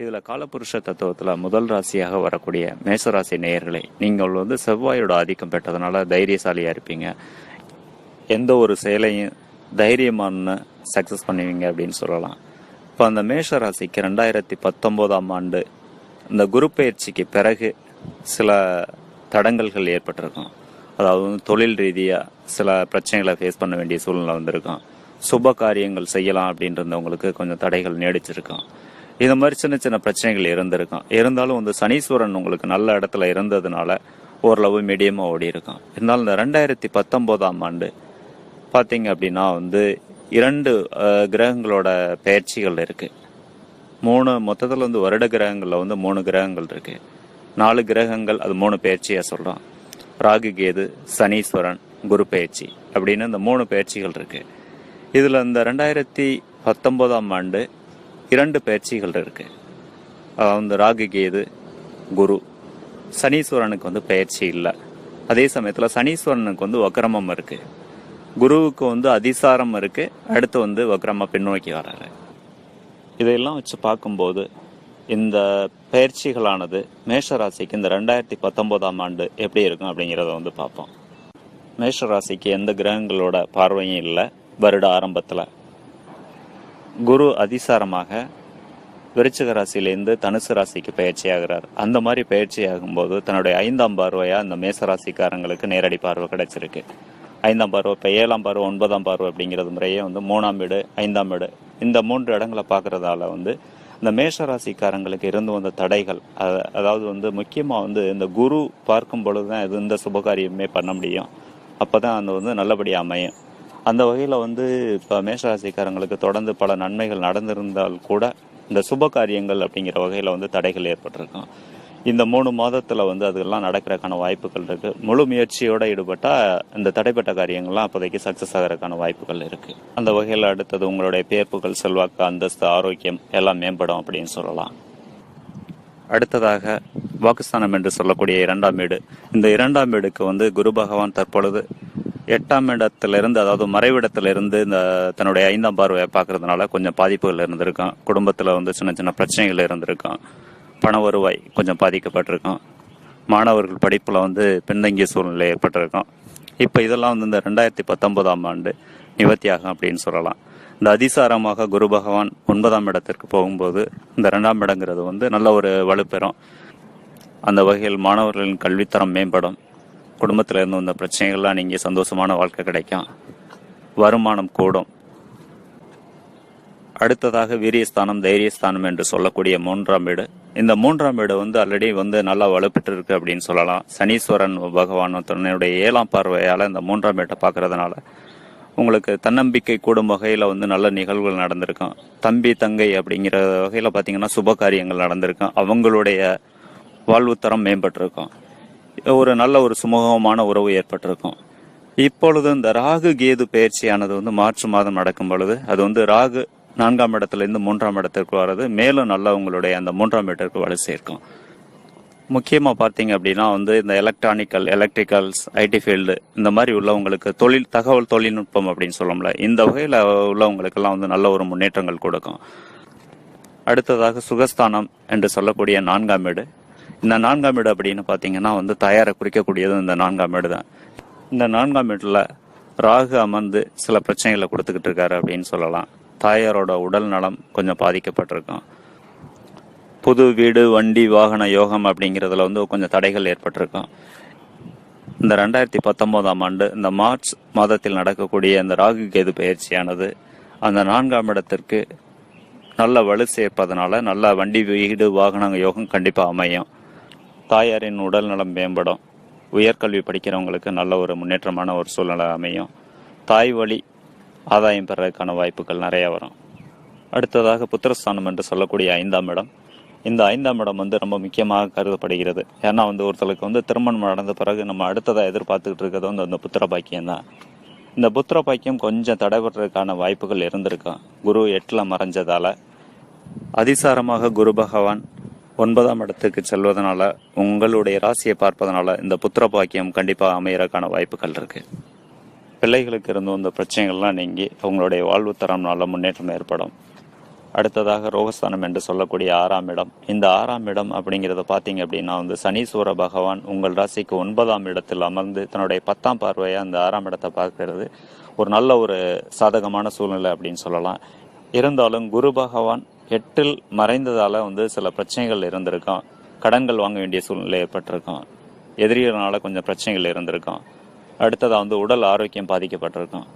இதுல காலபுருஷ தத்துவத்துல முதல் ராசியாக வரக்கூடிய மேஷராசி நேயர்களே, நீங்கள் வந்து செவ்வாயோட ஆதிக்கம் பெற்றதுனால தைரியசாலியா இருப்பீங்க. எந்த ஒரு செயலையும் தைரியமான சக்சஸ் பண்ணுவீங்க அப்படின்னு சொல்லலாம். இப்போ அந்த மேஷ ராசிக்கு 2019ஆம் ஆண்டு இந்த குரு பயிற்சிக்கு பிறகு சில தடங்கல்கள் ஏற்பட்டிருக்கும். அதாவது வந்து தொழில் ரீதியா சில பிரச்சனைகளை ஃபேஸ் பண்ண வேண்டிய சூழ்நிலை வந்திருக்கும். சுப காரியங்கள் செய்யலாம் அப்படின்றவங்களுக்கு கொஞ்சம் தடைகள் நீடிச்சிருக்கும். இந்த மாதிரி சின்ன சின்ன பிரச்சனைகள் இருந்திருக்கும். இருந்தாலும் வந்து சனீஸ்வரன் உங்களுக்கு நல்ல இடத்துல இருந்ததுனால ஓரளவு மீடியமா ஓடி இருக்கும். இருந்தாலும் இந்த 2019ஆம் ஆண்டு பார்த்தீங்க அப்படின்னா வந்து 2 கிரகங்களோட பயிற்சிகள் இருக்கு. 3 மொத்தத்தில் வந்து வருட கிரகங்கள்ல வந்து 3 கிரகங்கள் இருக்கு. 4 கிரகங்கள், அது 3 பயிற்சியா சொல்றோம். ராகு கேது, சனீஸ்வரன், குரு பயிற்சி அப்படின்னு இந்த 3 பயிற்சிகள் இருக்கு. இதுல இந்த 2019ஆம் ஆண்டு 2 பயிற்சிகள் இருக்கு. அதாவது ராகு கேது, குரு. சனீஸ்வரனுக்கு வந்து பயிற்சி இல்லை. அதே சமயத்துல சனீஸ்வரனுக்கு வந்து வக்ரமம் இருக்கு. குருவுக்கு வந்து அதிசாரம் இருக்கு. அடுத்து வந்து வக்ரமா பின்னோக்கி வர்றாரு. இதையெல்லாம் வச்சு பார்க்கும்போது இந்த பயிற்சிகளானது மேஷராசிக்கு இந்த 2019ஆம் ஆண்டு எப்படி இருக்கும் அப்படிங்கிறத வந்து பார்ப்போம். மேஷராசிக்கு எந்த கிரகங்களோட பார்வையும் இல்லை. வருட ஆரம்பத்துல குரு அதிசாரமாக விருச்சிக ராசியிலேருந்து தனுசு ராசிக்கு பயிற்சி ஆகிறார். அந்த மாதிரி பயிற்சி ஆகும்போது தன்னுடைய 5ஆம் பார்வையா இந்த மேசராசிக்காரங்களுக்கு நேரடி பார்வை கிடைச்சிருக்கு. 5ஆம் பார்வை, இப்போ 7ஆம் பார்வை, 9ஆம் பார்வை அப்படிங்கிறது முறையே வந்து 3ஆம் வீடு, 5ஆம் வீடு, இந்த 3 இடங்களை பார்க்கறதால வந்து இந்த மேஷராசிக்காரங்களுக்கு இருந்து வந்த தடைகள், அதாவது வந்து முக்கியமாக வந்து இந்த குரு பார்க்கும் பொழுதுதான் இது இந்த சுபகாரியமே பண்ண முடியும். அப்போதான் அந்த வந்து நல்லபடியாக அமையும். அந்த வகையில் வந்து இப்போ மேஷராசிக்காரங்களுக்கு தொடர்ந்து பல நன்மைகள் நடந்திருந்தால் கூட இந்த சுப காரியங்கள் அப்படிங்கிற வகையில் வந்து தடைகள் ஏற்பட்டிருக்கும். இந்த 3 மாதத்தில் வந்து அதெல்லாம் நடக்கிறதுக்கான வாய்ப்புகள் இருக்கு. முழு முயற்சியோடு ஈடுபட்டால் இந்த தடைப்பட்ட காரியங்கள்லாம் அப்போதைக்கு சக்ஸஸ் ஆகிறதுக்கான வாய்ப்புகள் இருக்கு. அந்த வகையில் அடுத்தது உங்களுடைய பேர்ப்புகள், செல்வாக்கு, அந்தஸ்து, ஆரோக்கியம் எல்லாம் மேம்படும் அப்படின்னு சொல்லலாம். அடுத்ததாக வாக்குஸ்தானம் என்று சொல்லக்கூடிய 2ஆம் வீடு. இந்த 2ஆம் வீடுக்கு வந்து குரு பகவான் தற்பொழுது 8ஆம் இடத்திலிருந்து, அதாவது மறைவிடத்திலிருந்து இந்த தன்னுடைய 5ஆம் பார்வையை பார்க்கறதுனால கொஞ்சம் பாதிப்புகள் இருந்திருக்கும். குடும்பத்தில் வந்து சின்ன சின்ன பிரச்சனைகள் இருந்திருக்கும். பண வருவாய் கொஞ்சம் பாதிக்கப்பட்டிருக்கும். மாணவர்கள் படிப்பில் வந்து பின்தங்கிய சூழ்நிலை ஏற்பட்டிருக்கும். இப்போ இதெல்லாம் வந்து இந்த 2019ஆம் ஆண்டு நிவர்த்தியாகும் அப்படின்னு சொல்லலாம். இந்த அதிசாரமாக குரு பகவான் 9ஆம் இடத்திற்கு போகும்போது இந்த 2ஆம் இடங்கிறது வந்து நல்ல ஒரு வலுப்பெறும். அந்த வகையில் மாணவர்களின் கல்வித்தரம் மேம்படும். குடும்பத்தில் இருந்து வந்த பிரச்சனைகள்லாம் நீங்க சந்தோஷமான வாழ்க்கை கிடைக்கும். வருமானம் கூடும். அடுத்ததாக வீரியஸ்தானம், தைரியஸ்தானம் என்று சொல்லக்கூடிய 3ஆம் வீடு. இந்த 3ஆம் வீடு வந்து ஆல்ரெடி வந்து நல்லா வலுப்பெற்று இருக்கு அப்படின்னு சொல்லலாம். சனீஸ்வரன் பகவான் தன்னுடைய 7ஆம் பார்வையால இந்த 3ஆம் வீட்டை பார்க்கறதுனால உங்களுக்கு தன்னம்பிக்கை கூடும் வகையில வந்து நல்ல நிகழ்வுகள் நடந்திருக்கும். தம்பி தங்கை அப்படிங்கிற வகையில பாத்தீங்கன்னா சுப காரியங்கள் நடந்திருக்கும். அவங்களுடைய வாழ்வு தரம் மேம்பட்டிருக்கும். ஒரு நல்ல ஒரு சுமூகமான உறவு ஏற்பட்டிருக்கும். இப்பொழுது இந்த ராகு கேது பயிற்சியானது வந்து மார்ச் மாதம் நடக்கும் பொழுது அது வந்து ராகு 4ஆம் இடத்திலிருந்து 3ஆம் இடத்திற்கு வர்றது மேலும் நல்லா உங்களுடைய அந்த 3ஆம் இடத்திற்கு வலு சேர்க்கும். முக்கியமா பார்த்தீங்க அப்படின்னா வந்து இந்த எலக்ட்ரிக்கல்ஸ், ஐடி ஃபீல்டு இந்த மாதிரி உள்ளவங்களுக்கு தகவல் தொழில்நுட்பம் அப்படின்னு சொல்லணும்ல, இந்த வகையில் உள்ளவங்களுக்கெல்லாம் வந்து நல்ல ஒரு முன்னேற்றங்கள் கொடுக்கும். அடுத்ததாக சுகஸ்தானம் என்று சொல்லக்கூடிய 4ஆம் வீடு. இந்த 4ஆம் வீடு அப்படின்னு பார்த்தீங்கன்னா வந்து தயாரை குறிக்கக்கூடியது இந்த 4ஆம் வீடு தான். இந்த 4ஆம் வீட்டில் ராகு அமர்ந்து சில பிரச்சனைகளை கொடுத்துக்கிட்டு இருக்காரு அப்படின்னு சொல்லலாம். தாயாரோட உடல் நலம் கொஞ்சம் பாதிக்கப்பட்டிருக்கும். புது வீடு, வண்டி, வாகன யோகம் அப்படிங்கிறதுல வந்து கொஞ்சம் தடைகள் ஏற்பட்டிருக்கும். இந்த 2019ஆம் ஆண்டு இந்த மார்ச் மாதத்தில் நடக்கக்கூடிய இந்த ராகு கேது பயிற்சியானது அந்த 4ஆம் இடத்திற்கு நல்ல வலு சேர்ப்பதனால நல்ல வண்டி, வீடு, வாகன யோகம் கண்டிப்பாக அமையும். தாயாரின் உடல் நலம் மேம்படும். உயர்கல்வி படிக்கிறவங்களுக்கு நல்ல ஒரு முன்னேற்றமான ஒரு சூழ்நிலை அமையும். தாய் வழி ஆதாயம் பெறதுக்கான வாய்ப்புகள் நிறைய வரும். அடுத்ததாக புத்திரஸ்தானம் என்று சொல்லக்கூடிய 5ஆம் இடம். இந்த 5ஆம் இடம் வந்து ரொம்ப முக்கியமாக கருதப்படுகிறது. ஏன்னா வந்து ஒருத்தருக்கு வந்து திருமணம் நடந்த பிறகு நம்ம அடுத்ததாக எதிர்பார்த்துக்கிட்டு இருக்கிறது வந்து அந்த புத்திர பாக்கியம் தான். இந்த புத்திர பாக்கியம் கொஞ்சம் தடைபடுறதுக்கான வாய்ப்புகள் இருந்திருக்கும். குரு 8ல் மறைஞ்சதால அதிசாரமாக குரு பகவான் 9ஆம் இடத்துக்கு செல்வதனால உங்களுடைய ராசியை பார்ப்பதனால இந்த புத்திர பாக்கியம் கண்டிப்பாக அமையறதுக்கான வாய்ப்புகள் இருக்கு. பிள்ளைகளுக்கு இருந்து வந்த பிரச்சனைகள்லாம் நீங்கி அவங்களுடைய வாழ்வு தரம் நல்ல முன்னேற்றம் ஏற்படும். அடுத்ததாக ரோகஸ்தானம் என்று சொல்லக்கூடிய 6ஆம் இடம். இந்த 6ஆம் இடம் அப்படிங்கிறத பார்த்தீங்க அப்படின்னா வந்து சனீஸ்வர பகவான் உங்கள் ராசிக்கு 9ஆம் இடத்தில் அமர்ந்து தன்னுடைய 10ஆம் பார்வையை அந்த 6ஆம் இடத்தை பார்க்கறது ஒரு நல்ல ஒரு சாதகமான சூழ்நிலை அப்படின்னு சொல்லலாம். இருந்தாலும் குரு பகவான் 8ல் மறைந்ததால வந்து சில பிரச்சனைகள் இருந்திருக்கும். கடன்கள் வாங்க வேண்டிய சூழ்நிலை ஏற்பட்டிருக்கும். எதிரிகளால கொஞ்சம் பிரச்சனைகள் இருந்திருக்கும். அடுத்ததாக வந்து உடல் ஆரோக்கியம் பாதிக்கப்பட்டிருக்கும்.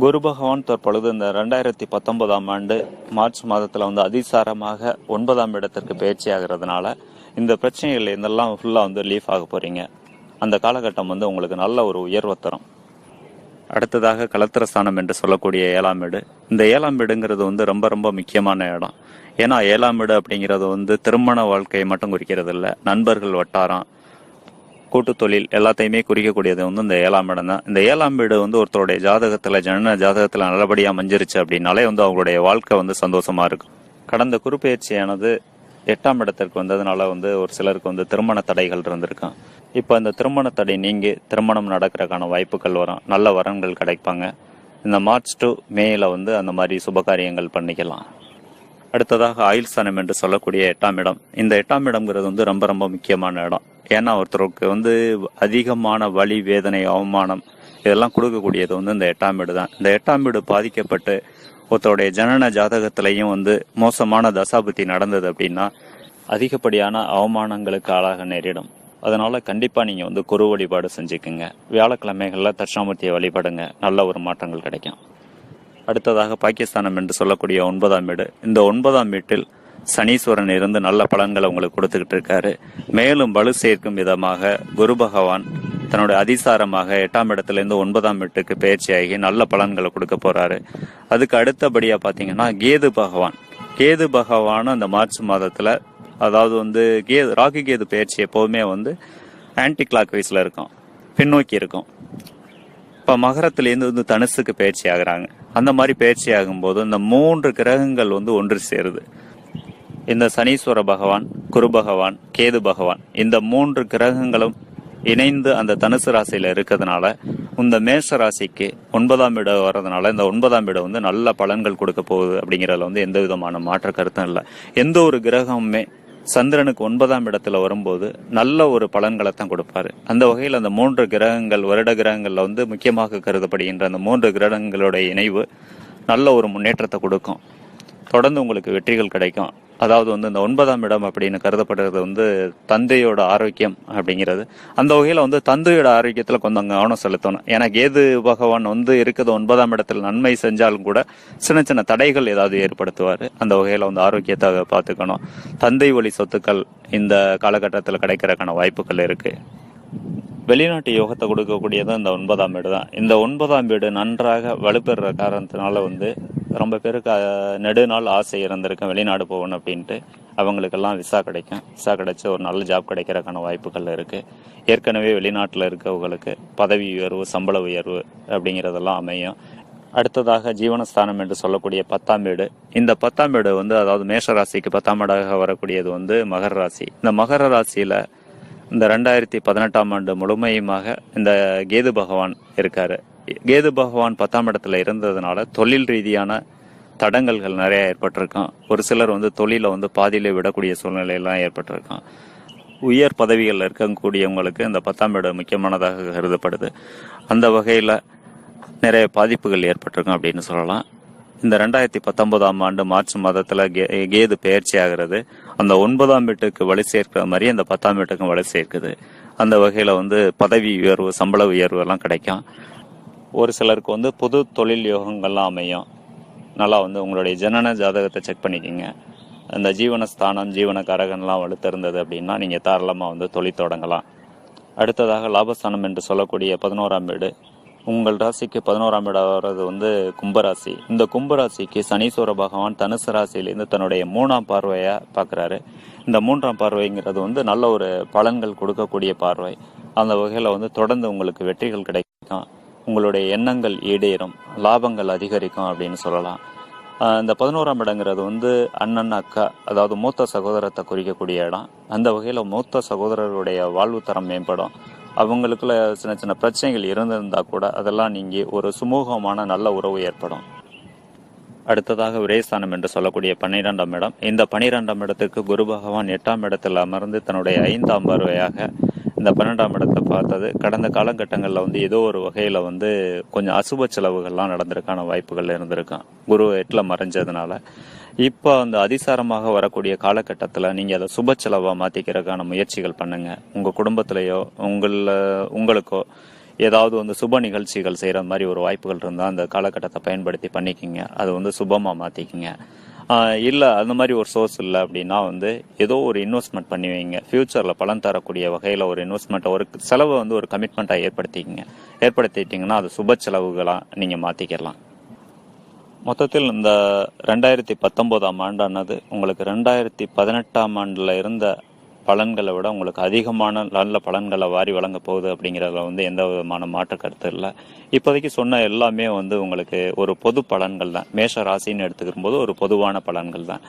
குரு பகவான் தற்பொழுது இந்த 2019ஆம் ஆண்டு மார்ச் மாதத்தில் வந்து அதிசாரமாக 9ஆம் இடத்திற்கு பயிற்சி ஆகிறதுனால இந்த பிரச்சனைகள் இதெல்லாம் ஃபுல்லாக வந்து லீஃப் ஆக போறீங்க. அந்த காலகட்டம் வந்து உங்களுக்கு நல்ல ஒரு உயர்வை தரும். அடுத்ததாக கலத்திரஸ்தானம் என்று சொல்லக்கூடிய 7ஆம் வீடு. இந்த 7ஆம் வீடுங்கிறது வந்து ரொம்ப ரொம்ப முக்கியமான இடம். ஏன்னா 7ஆம் வீடு அப்படிங்கிறது வந்து திருமண வாழ்க்கையை மட்டும் குறிக்கிறது இல்லை, நண்பர்கள் வட்டாரம், கூட்டு தொழில் எல்லாத்தையுமே குறிக்கக்கூடியது வந்து இந்த 7ஆம் இடம் தான். இந்த 7ஆம் வீடு வந்து ஒருத்தருடைய ஜாதகத்துல ஜனன ஜாதகத்துல நல்லபடியா மஞ்சிருச்சு அப்படின்னாலே வந்து அவங்களுடைய வாழ்க்கை வந்து சந்தோஷமா இருக்கும். கடந்த குருப்பெயர்ச்சியானது 8ஆம் இடத்திற்கு வந்ததுனால வந்து ஒரு சிலருக்கு வந்து திருமண தடைகள் இருந்திருக்கும். இப்போ இந்த திருமண தடை நீங்கி திருமணம் நடக்கிறதுக்கான வாய்ப்புகள் வரும். நல்ல வரன்கள் கிடைப்பாங்க. இந்த மார்ச் டு மேல வந்து அந்த மாதிரி சுபகாரியங்கள் பண்ணிக்கலாம். அடுத்ததாக ஆயுள் ஸ்தானம் என்று சொல்லக்கூடிய 8ஆம் இடம். இந்த 8ஆம் இடம்ங்கிறது வந்து ரொம்ப ரொம்ப முக்கியமான இடம். ஏன்னா ஒருத்தருக்கு வந்து அதிகமான வலி, வேதனை, அவமானம் இதெல்லாம் கொடுக்கக்கூடியது வந்து இந்த 8ஆம் வீடு தான். இந்த 8ஆம் வீடு பாதிக்கப்பட்டு ஒருத்தருடைய ஜனன ஜாதகத்திலையும் வந்து மோசமான தசாபுத்தி நடந்தது அப்படின்னா அதிகப்படியான அவமானங்களுக்கு ஆளாக நேரிடும். அதனால கண்டிப்பா நீங்க வந்து குரு வழிபாடு செஞ்சுக்குங்க. வியாழக்கிழமைகள்ல தட்சிணாமூர்த்தியை வழிபடுங்க. நல்ல ஒரு மாற்றங்கள் கிடைக்கும். அடுத்ததாக பாகிஸ்தானம் என்று சொல்லக்கூடிய 9ஆம் வீடு. இந்த 9ஆம் வீட்டில் சனீஸ்வரன் இருந்து நல்ல பலன்களை உங்களுக்கு கொடுத்துக்கிட்டு இருக்காரு. மேலும் வலு சேர்க்கும் விதமாக குரு பகவான் தன்னுடைய அதிசாரமாக 8ஆம் இடத்திலிருந்து 9ஆம் வீட்டுக்கு பயிற்சியாகி நல்ல பலன்களை கொடுக்க போறாரு. அதுக்கு அடுத்தபடியா பாத்தீங்கன்னா கேது பகவான் அந்த மார்ச் மாதத்துல, அதாவது வந்து ராகு கேது பயிற்சி எப்போவுமே வந்து ஆன்டி கிளாக் வைஸ்ல இருக்கும், பின்னோக்கி இருக்கும். இப்ப மகரத்திலேருந்து வந்து தனுசுக்கு பயிற்சி ஆகுறாங்க. அந்த மாதிரி பயிற்சி ஆகும்போது இந்த 3 கிரகங்கள் வந்து ஒன்று சேருது. இந்த சனீஸ்வர பகவான், குரு பகவான், கேது பகவான், இந்த 3 கிரகங்களும் இணைந்து அந்த தனுசு ராசியில இருக்கிறதுனால இந்த மேஷ ராசிக்கு 9ஆம் இடம் வர்றதுனால இந்த 9ஆம் இடம் வந்து நல்ல பலன்கள் கொடுக்க போகுது. அப்படிங்கறதுல வந்து எந்த விதமான மாற்ற கருத்தும் இல்லை. எந்த ஒரு கிரகமுமே சந்திரனுக்கு 9ஆம் இடத்துல வரும்போது நல்ல ஒரு பலன்களை தான் கொடுப்பாரு. அந்த வகையில் அந்த 3 கிரகங்கள் வருட கிரகங்கள்ல வந்து முக்கியமாக கருதப்படுகின்ற அந்த 3 கிரகங்களுடைய இணைவு நல்ல ஒரு முன்னேற்றத்தை கொடுக்கும். தொடர்ந்து உங்களுக்கு வெற்றிகள் கிடைக்கும். அதாவது வந்து இந்த 9ஆம் இடம் அப்படின்னு கருதப்படுறது வந்து தந்தையோட ஆரோக்கியம் அப்படிங்கிறது. அந்த வகையில வந்து தந்தையோட ஆரோக்கியத்துல கொஞ்சம் கவனம் செலுத்தணும். ஏன்னா கேது பகவான் வந்து இருக்கிறது 9ஆம் இடத்துல நன்மை செஞ்சாலும் கூட சின்ன சின்ன தடைகள் ஏதாவது ஏற்படுத்துவாரு. அந்த வகையில வந்து ஆரோக்கியத்தை பார்த்துக்கணும். தந்தை வழி சொத்துக்கள் இந்த காலகட்டத்தில் கிடைக்கிறதுக்கான வாய்ப்புகள் இருக்கு. வெளிநாட்டு யோகத்தை கொடுக்கக்கூடியது இந்த 9ஆம் வீடு தான். இந்த 9ஆம் வீடு நன்றாக வலுப்பெற காரணத்தினால வந்து ரொம்ப பேருக்கு நெடுநாள் ஆசை இருந்திருக்கும் வெளிநாடு போகணும் அப்படின்ட்டு. அவங்களுக்கெல்லாம் விசா கிடைக்கும். விசா கிடைச்சி ஒரு நல்ல ஜாப் கிடைக்கிறதுக்கான வாய்ப்புகள் இருக்கு. ஏற்கனவே வெளிநாட்டில் இருக்கவங்களுக்கு பதவி உயர்வு, சம்பள உயர்வு அப்படிங்கிறதெல்லாம் அமையும். அடுத்ததாக ஜீவனஸ்தானம் என்று சொல்லக்கூடிய 10ஆம் வீடு. இந்த 10ஆம் வீடு வந்து அதாவது மேஷ ராசிக்கு 10ஆம் வீடாக வரக்கூடியது வந்து மகர ராசி. இந்த மகர ராசியில இந்த 2018ஆம் ஆண்டு முழுமையுமாக இந்த கேது பகவான் இருக்காரு. கேது பகவான் 10ஆம் இடத்துல இருந்ததுனால தொழில் ரீதியான தடங்கல்கள் நிறைய ஏற்பட்டிருக்கும். ஒரு சிலர் வந்து தொழிலை வந்து பாதியிலே விடக்கூடிய சூழ்நிலையெல்லாம் ஏற்பட்டிருக்கும். உயர் பதவிகள் இருக்கக்கூடியவங்களுக்கு இந்த 10ஆம் இடம் முக்கியமானதாக கருதப்படுது. அந்த வகையில நிறைய பாதிப்புகள் ஏற்பட்டிருக்கும் அப்படின்னு சொல்லலாம். இந்த 2019ஆம் ஆண்டு மார்ச் மாதத்துல கேது பெயர்ச்சி ஆகிறது. அந்த 9ஆம் வீட்டுக்கு வலு சேர்க்கிற மாதிரி அந்த 10ஆம் வீட்டுக்கும் வலு சேர்க்குது. அந்த வகையில வந்து பதவி உயர்வு, சம்பள உயர்வு எல்லாம் கிடைக்கும். ஒரு சிலருக்கு வந்து புது தொழில் யோகங்கள்லாம் அமையும். நல்லா வந்து உங்களுடைய ஜனன ஜாதகத்தை செக் பண்ணிக்கிங்க. அந்த ஜீவனஸ்தானம், ஜீவன கரகன்லாம் வலுத்திருந்தது அப்படின்னா நீங்க தாராளமா வந்து தொழில் தொடங்கலாம். அடுத்ததாக லாபஸ்தானம் என்று சொல்லக்கூடிய 11ஆம் வீடு. உங்கள் ராசிக்கு 11ஆம் இடம் வர்றது வந்து கும்பராசி. இந்த கும்பராசிக்கு சனீஸ்வர பகவான் தனுசு ராசியிலிருந்து தன்னுடைய 3ஆம் பார்வையா பார்க்குறாரு. இந்த 3ஆம் பார்வைங்கிறது வந்து நல்ல ஒரு பலன்கள் கொடுக்கக்கூடிய பார்வை. அந்த வகையில் வந்து தொடர்ந்து உங்களுக்கு வெற்றிகள் கிடைக்கும். உங்களுடைய எண்ணங்கள் ஈடேறும், லாபங்கள் அதிகரிக்கும் அப்படின்னு சொல்லலாம். இந்த 11ஆம் இடங்கிறது வந்து அண்ணன், அக்கா, அதாவது மூத்த சகோதரத்தை குறிக்கக்கூடிய இடம். அந்த வகையில் மூத்த சகோதரருடைய வாழ்வு தரம் மேம்படும். அவங்களுக்குள்ள சின்ன சின்ன பிரச்சனைகள் இருந்திருந்தா கூட அதெல்லாம் நீங்கி ஒரு சுமூகமான நல்ல உறவு ஏற்படும். அடுத்ததாக விரயஸ்தானம் என்று சொல்லக்கூடிய 12ஆம் இடம். இந்த 12ஆம் இடத்துக்கு குரு பகவான் 8ஆம் இடத்தில் அமர்ந்து தன்னுடைய 5ஆம் பார்வையாக இந்த 12ஆம் இடத்தை பார்த்தது கடந்த காலகட்டங்களில் வந்து ஏதோ ஒரு வகையில் வந்து கொஞ்சம் அசுப செலவுகள்லாம் நடந்திருக்கான வாய்ப்புகள் இருந்திருக்கான். குரு 8ல் மறைஞ்சதுனால இப்போ அந்த அதிசாரமாக வரக்கூடிய காலகட்டத்தில் நீங்கள் அதை சுப செலவாக மாற்றிக்கிறதுக்கான முயற்சிகள் பண்ணுங்க. உங்கள் குடும்பத்திலேயோ உங்களுக்கோ ஏதாவது வந்து சுப நிகழ்ச்சிகள் செய்கிற மாதிரி ஒரு வாய்ப்புகள் இருந்தால் அந்த காலகட்டத்தை பயன்படுத்தி பண்ணிக்கிங்க. அது வந்து சுபமாக மாற்றிக்கிங்க. இல்லை அந்த மாதிரி ஒரு சோர்ஸ் இல்லை அப்படின்னா வந்து ஏதோ ஒரு இன்வெஸ்ட்மெண்ட் பண்ணி வைங்க. ஃப்யூச்சரில் பலன் தரக்கூடிய வகையில் ஒரு இன்வெஸ்ட்மெண்ட்டை ஒரு செலவை வந்து ஒரு கமிட்மெண்ட்டாக ஏற்படுத்திட்டிங்கன்னா அது சுப செலவுகளாக நீங்கள் மாற்றிக்கலாம். மொத்தத்தில் இந்த 2019ஆம் ஆண்டானது உங்களுக்கு 2018ஆம் ஆண்டில் இருந்த பலன்களை விட உங்களுக்கு அதிகமான நல்ல பலன்களை வாரி வழங்க போகுது அப்படிங்கிறதுல வந்து எந்த விதமான மாற்று கருத்து இல்லை. இப்போதைக்கு சொன்ன எல்லாமே வந்து உங்களுக்கு ஒரு பொது பலன்கள் தான். மேஷ ராசின்னு எடுத்துக்கும் போது ஒரு பொதுவான பலன்கள் தான்.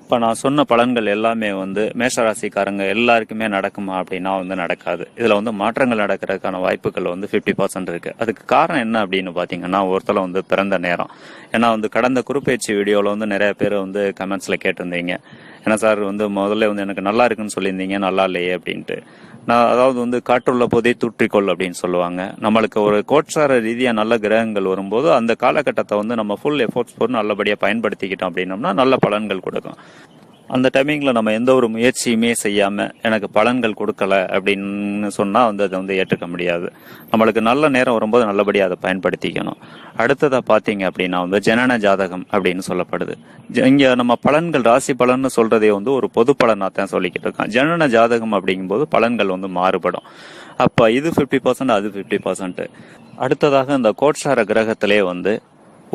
இப்போ நான் சொன்ன பலன்கள் எல்லாமே வந்து மேஷராசிக்காரங்க எல்லாருக்குமே நடக்குமா அப்படின்னா வந்து நடக்காது. இதில் வந்து மாற்றங்கள் நடக்கிறதுக்கான வாய்ப்புகள் வந்து 50% இருக்குது. அதுக்கு காரணம் என்ன அப்படின்னு பார்த்தீங்கன்னா ஒருத்தர் வந்து பிறந்த நேரம். ஏன்னா வந்து கடந்த குறுப்பேச்சு வீடியோவில் வந்து நிறைய பேர் வந்து கமெண்ட்ஸில் கேட்டிருந்தீங்க, ஏன்னா சார் வந்து முதல்ல வந்து எனக்கு நல்லா இருக்குன்னு சொல்லியிருந்தீங்க, நல்லா இல்லையே அப்படின்ட்டு. நான் அதாவது வந்து காற்றுள்ள போதே தூற்றிக்கொள் அப்படின்னு சொல்லுவாங்க. நம்மளுக்கு ஒரு கோட்சார ரீதியாக நல்ல கிரகங்கள் வரும்போது அந்த காலகட்டத்தை வந்து நம்ம ஃபுல் எஃபோர்ட்ஸ் போட்டு நல்லபடியாக பயன்படுத்திக்கிட்டோம் அப்படின்னோம்னா நல்ல பலன்கள் கொடுக்கும். அந்த டைமிங்கில் நம்ம எந்த ஒரு முயற்சியுமே செய்யாமல் எனக்கு பலன்கள் கொடுக்கல அப்படின்னு சொன்னால் வந்து அதை வந்து ஏற்றுக்க முடியாது. நம்மளுக்கு நல்ல நேரம் வரும்போது நல்லபடியாக அதை பயன்படுத்திக்கணும். அடுத்ததாக பார்த்தீங்க அப்படின்னா வந்து ஜனன ஜாதகம் அப்படின்னு சொல்லப்படுது. இங்கே நம்ம பலன்கள் ராசி பலன்னு சொல்கிறதே வந்து ஒரு பொது பலனாக தான் சொல்லிக்கிட்டு இருக்கோம். ஜனன ஜாதகம் அப்படிங்கும்போது பலன்கள் வந்து மாறுபடும். அப்போ இது 50%, அது 50%. அடுத்ததாக இந்த கோட்சார கிரகத்திலே வந்து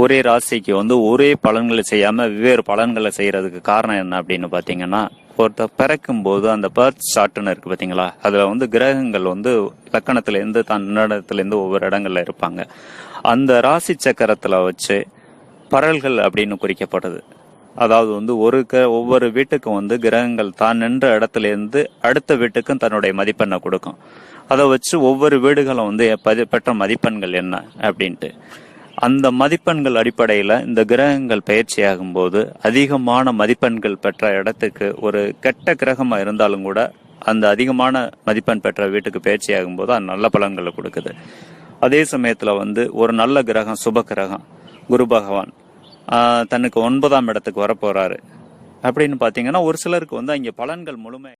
ஒரே ராசிக்கு வந்து ஒரே பலன்களை செய்யாம வெவ்வேறு பலன்களை செய்யறதுக்கு காரணம் என்ன அப்படின்னு பாத்தீங்கன்னா, ஒருத்தர் பிறக்கும் போது அந்த பர்த் சார்ட்னு இருக்கு பாத்தீங்களா, அதுல வந்து கிரகங்கள் வந்து லக்கணத்துல இருந்து தன்னிடத்துல இருந்து ஒவ்வொரு இடங்கள்ல இருப்பாங்க. அந்த ராசி சக்கரத்துல வச்சு பரல்கள் அப்படின்னு குறிக்கப்படுது. அதாவது வந்து ஒவ்வொரு வீட்டுக்கும் வந்து கிரகங்கள் தான் நின்ற இடத்துல இருந்து அடுத்த வீட்டுக்கும் தன்னுடைய மதிப்பெண்ணை கொடுக்கும். அதை வச்சு ஒவ்வொரு வீடுகளும் வந்து பெற்ற மதிப்பெண்கள் என்ன அப்படின்ட்டு அந்த மதிப்பெண்கள் அடிப்படையில் இந்த கிரகங்கள் பயிற்சியாகும் போது அதிகமான மதிப்பெண்கள் பெற்ற இடத்துக்கு ஒரு கெட்ட கிரகமாக இருந்தாலும் கூட அந்த அதிகமான மதிப்பெண் பெற்ற வீட்டுக்கு பயிற்சியாகும் போது அது நல்ல பலன்களை கொடுக்குது. அதே சமயத்தில் வந்து ஒரு நல்ல கிரகம் சுப கிரகம் குரு பகவான் தனக்கு 9ஆம் இடத்துக்கு வரப்போறாரு அப்படின்னு பார்த்தீங்கன்னா ஒரு சிலருக்கு வந்து அங்கே பலன்கள் முழுமை